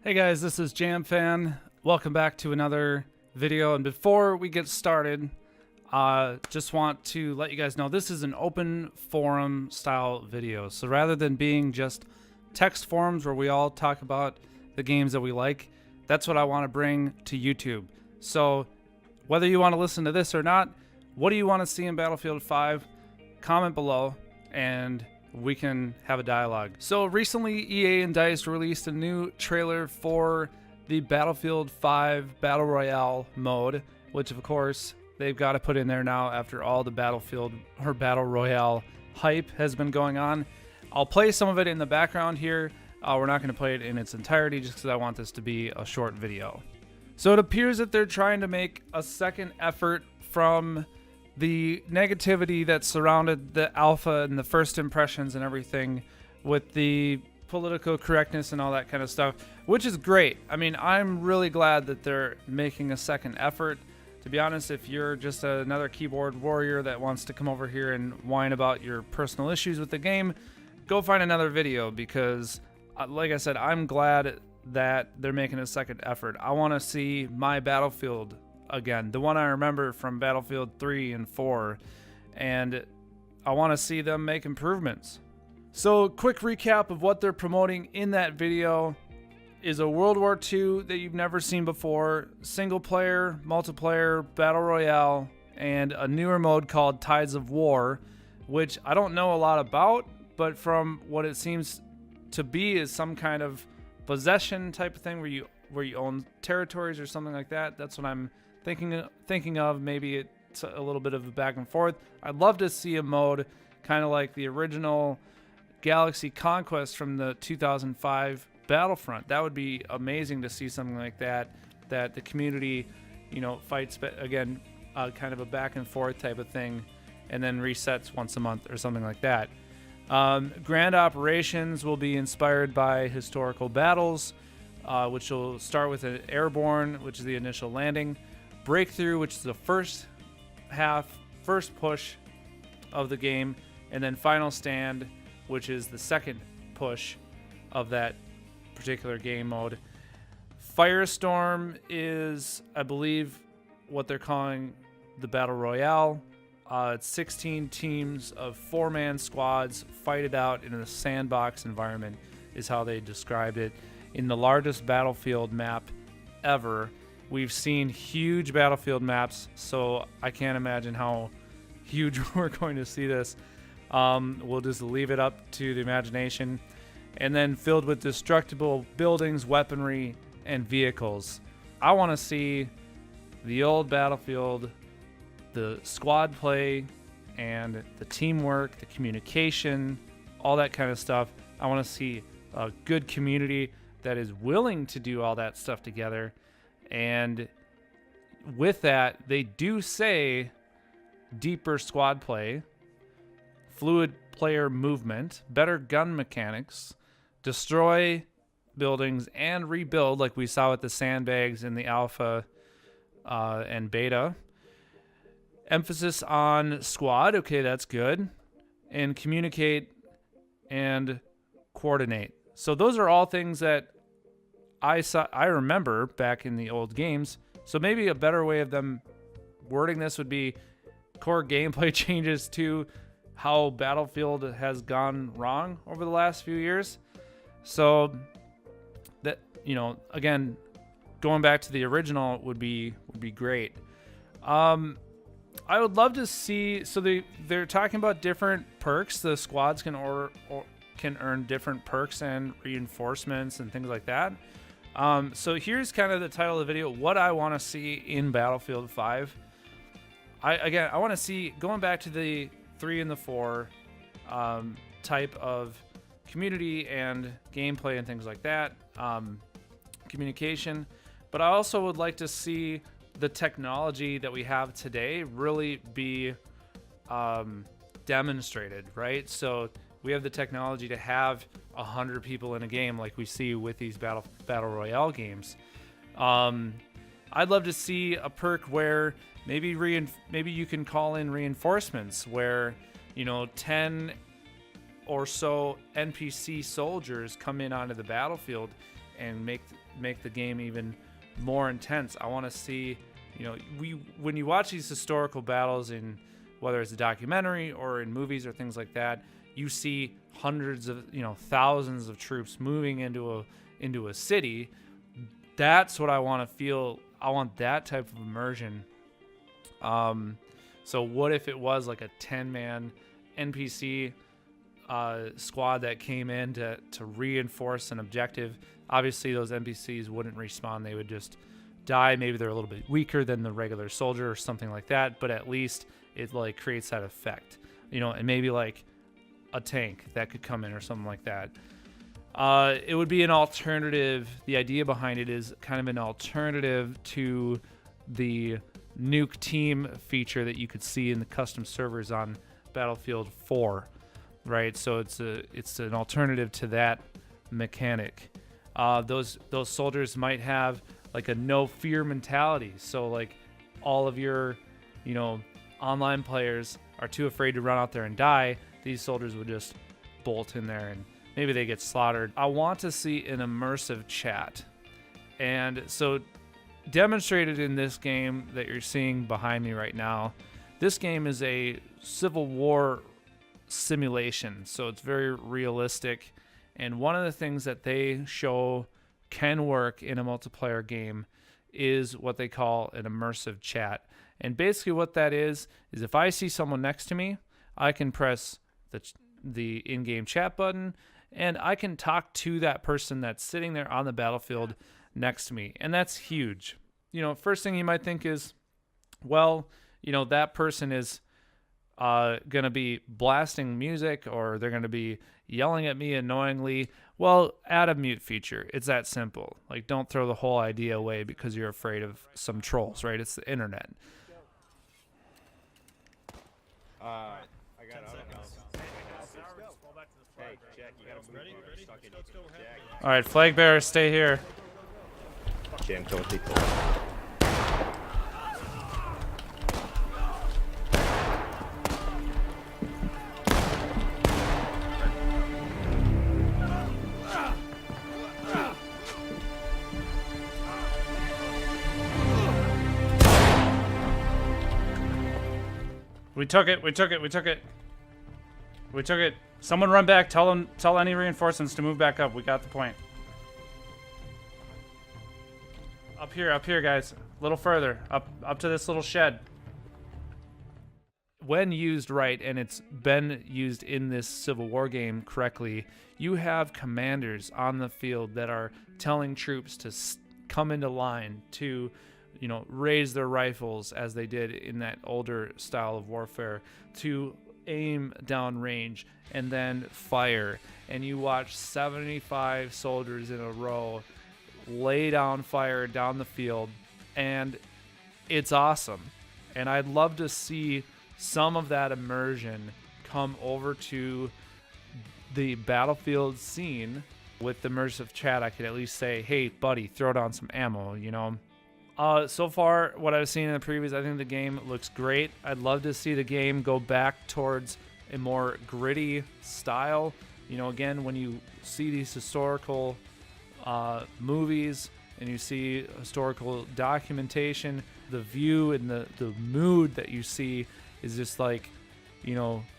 Hey guys, this is JamFan. Welcome back to another video. And before we get started, just want to let you guys know this is an open forum style video. So rather than being just text forums where we all talk about the games that we like, that's what I want to bring to YouTube. So whether you want to listen to this or not, what do you want to see in Battlefield 5? Comment below and we can have a dialogue. So recently EA and DICE released a new trailer for the Battlefield 5 Battle Royale mode, which of course they've got to put in there now after all the Battlefield or Battle Royale hype has been going on. I'll play some of it in the background here. We're not going to play it in its entirety just because I want this to be a short video. So it appears that they're trying to make a second effort from the negativity that surrounded the alpha and the first impressions and everything with the political correctness and all that kind of stuff, which is great. I mean, I'm really glad that they're making a second effort. To be honest, if you're just another keyboard warrior that wants to come over here and whine about your personal issues with the game, go find another video because, like I said, I'm glad that they're making a second effort. I want to see my Battlefield again, the one I remember from Battlefield 3 and 4, and I want to see them make improvements. So quick recap of what they're promoting in that video is a World War II that you've never seen before, single player, multiplayer, battle royale, and a newer mode called Tides of War, which I don't know a lot about, but from what it seems to be is some kind of possession type of thing where you own territories or something like that. That's what I'm thinking of. Maybe it's a little bit of a back and forth. I'd love to see a mode kind of like the original Galaxy Conquest from the 2005 Battlefront. That would be amazing to see something like that the community, fights again, kind of a back and forth type of thing, and then resets once a month or something like that. Grand operations will be inspired by historical battles, which will start with an airborne, which is the initial landing. Breakthrough, which is the first push of the game, and then Final Stand, which is the second push of that particular game mode. Firestorm is, I believe, what they're calling the Battle Royale. It's 16 teams of 4-man squads fight it out in a sandbox environment, is how they described it, in the largest Battlefield map ever. We've seen huge Battlefield maps, so I can't imagine how huge we're going to see this. We'll just leave it up to the imagination. And then filled with destructible buildings, weaponry, and vehicles. I want to see the old Battlefield, the squad play, and the teamwork, the communication, all that kind of stuff. I want to see a good community that is willing to do all that stuff together. And with that, they do say deeper squad play, fluid player movement, better gun mechanics, destroy buildings and rebuild like we saw with the sandbags in the alpha and beta. Emphasis on squad, okay, that's good. And communicate and coordinate. So those are all things that I remember back in the old games. So maybe a better way of them wording this would be core gameplay changes to how Battlefield has gone wrong over the last few years. So that, again, going back to the original would be great. I would love to see, so they're talking about different perks. The squads can earn different perks and reinforcements and things like that. So here's kind of the title of the video, what I want to see in Battlefield 5. I want to see, going back to the 3 and the 4 type of community and gameplay and things like that, communication. But I also would like to see the technology that we have today really be demonstrated, right? So we have the technology to have 100 people in a game like we see with these battle royale games. I'd love to see a perk where maybe you can call in reinforcements where 10 or so NPC soldiers come in onto the battlefield and make the game even more intense. I want to see, when you watch these historical battles in whether it's a documentary or in movies or things like that, you see hundreds of, thousands of troops moving into a city. That's what I want to feel. I want that type of immersion. So what if it was like a 10-man NPC squad that came in to reinforce an objective? Obviously, those NPCs wouldn't respawn. They would just die. Maybe they're a little bit weaker than the regular soldier or something like that, but at least it like creates that effect, and maybe like a tank that could come in or something like that. It would be an alternative. The idea behind it is kind of an alternative to the nuke team feature that you could see in the custom servers on Battlefield 4, right? So it's an alternative to that mechanic. Those soldiers might have like a no fear mentality. So like all of your, online players are too afraid to run out there and die. These soldiers would just bolt in there and maybe they get slaughtered. I want to see an immersive chat. And so demonstrated in this game that you're seeing behind me right now, this game is a Civil War simulation. So it's very realistic. And one of the things that they show can work in a multiplayer game is what they call an immersive chat. And basically what that is if I see someone next to me, I can press the in-game chat button and I can talk to that person that's sitting there on the battlefield next to me. And that's huge. First thing you might think is, well, that person is going to be blasting music or they're going to be yelling at me annoyingly. Well, add a mute feature. It's that simple. Like, don't throw the whole idea away because you're afraid of some trolls, right? It's the internet. I got it. Hey, Jack, you gotta move. Ready? All right, flag bearers, stay here. Okay, I'm coming to take We took it. Someone run back. Tell any reinforcements to move back up. We got the point. Up here, guys. A little further. Up to this little shed. When used right, and it's been used in this Civil War game correctly, you have commanders on the field that are telling troops to come into line, to raise their rifles as they did in that older style of warfare, to aim down range and then fire. And you watch 75 soldiers in a row lay down fire down the field, and it's awesome. And I'd love to see some of that immersion come over to the Battlefield scene. With the immersive chat, I could at least say, hey buddy, throw down some ammo, So far, what I've seen in the previews, I think the game looks great. I'd love to see the game go back towards a more gritty style. Again, when you see these historical movies and you see historical documentation, the view and the mood that you see is just like,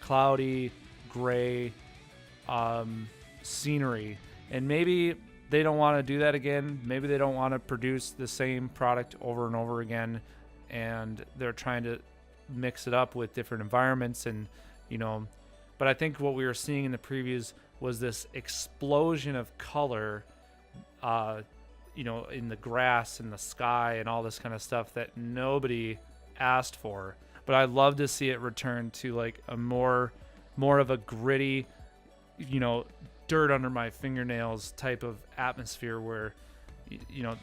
cloudy, gray scenery. And maybe they don't want to do that again. Maybe they don't want to produce the same product over and over again, and they're trying to mix it up with different environments. And but I think what we were seeing in the previews was this explosion of color in the grass and the sky and all this kind of stuff that nobody asked for. But I'd love to see it return to like a more of a gritty, dirt under my fingernails type of atmosphere where,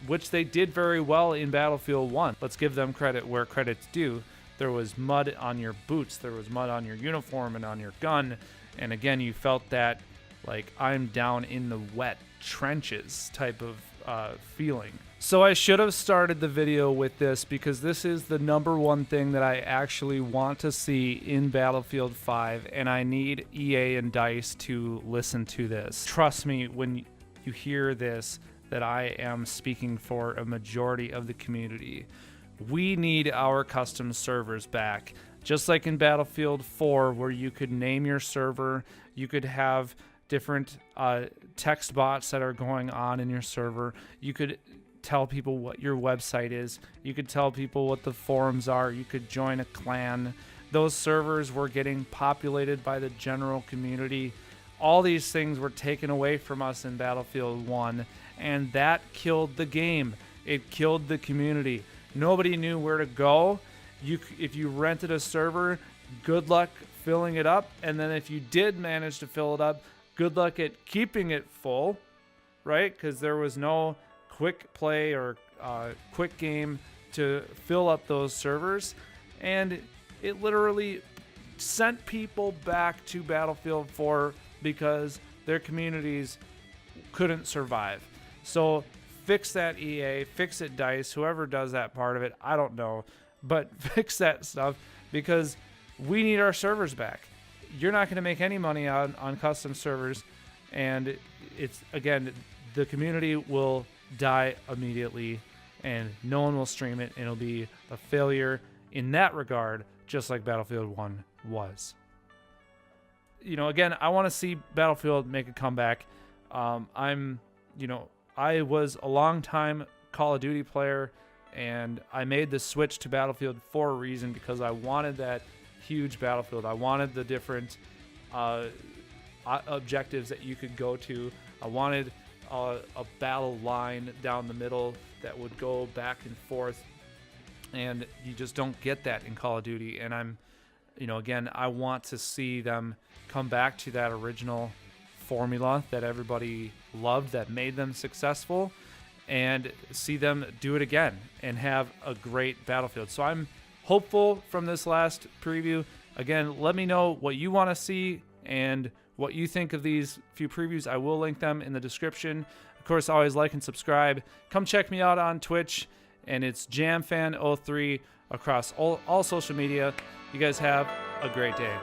which they did very well in Battlefield 1. Let's give them credit where credit's due. There was mud on your boots, there was mud on your uniform and on your gun. And again, you felt that like I'm down in the wet trenches type of feeling. So I should have started the video with this because this is the number one thing that I actually want to see in Battlefield 5, and I need EA and DICE to listen to this. Trust me, when you hear this, that I am speaking for a majority of the community. We need our custom servers back. Just like in Battlefield 4, where you could name your server, you could have different text bots that are going on in your server. You could tell people what your website is. You could tell people what the forums are. You could join a clan. Those servers were getting populated by the general community. All these things were taken away from us in Battlefield 1, and that killed the game. It killed the community. Nobody knew where to go. If you rented a server, good luck filling it up. And then if you did manage to fill it up, good luck at keeping it full, right? Because there was no quick play or quick game to fill up those servers. And it literally sent people back to Battlefield 4 because their communities couldn't survive. So fix that, EA, fix it, DICE, whoever does that part of it, I don't know. But fix that stuff, because we need our servers back. You're not going to make any money on custom servers, and it's, again, the community will die immediately, and no one will stream it, and it'll be a failure in that regard, just like Battlefield 1 was. You know, again, I want to see Battlefield make a comeback. I was a long time Call of Duty player, and I made the switch to Battlefield for a reason, because I wanted that huge battlefield. I wanted the different objectives that you could go to. I wanted a battle line down the middle that would go back and forth, and you just don't get that in Call of Duty. And again, I want to see them come back to that original formula that everybody loved, that made them successful, and see them do it again and have a great Battlefield. So I'm hopeful from this last preview. Again, let me know what you want to see and what you think of these few previews. I will link them in the description. Of course, always like and subscribe. Come check me out on Twitch, and it's JamFan03 across all social media. You guys have a great day.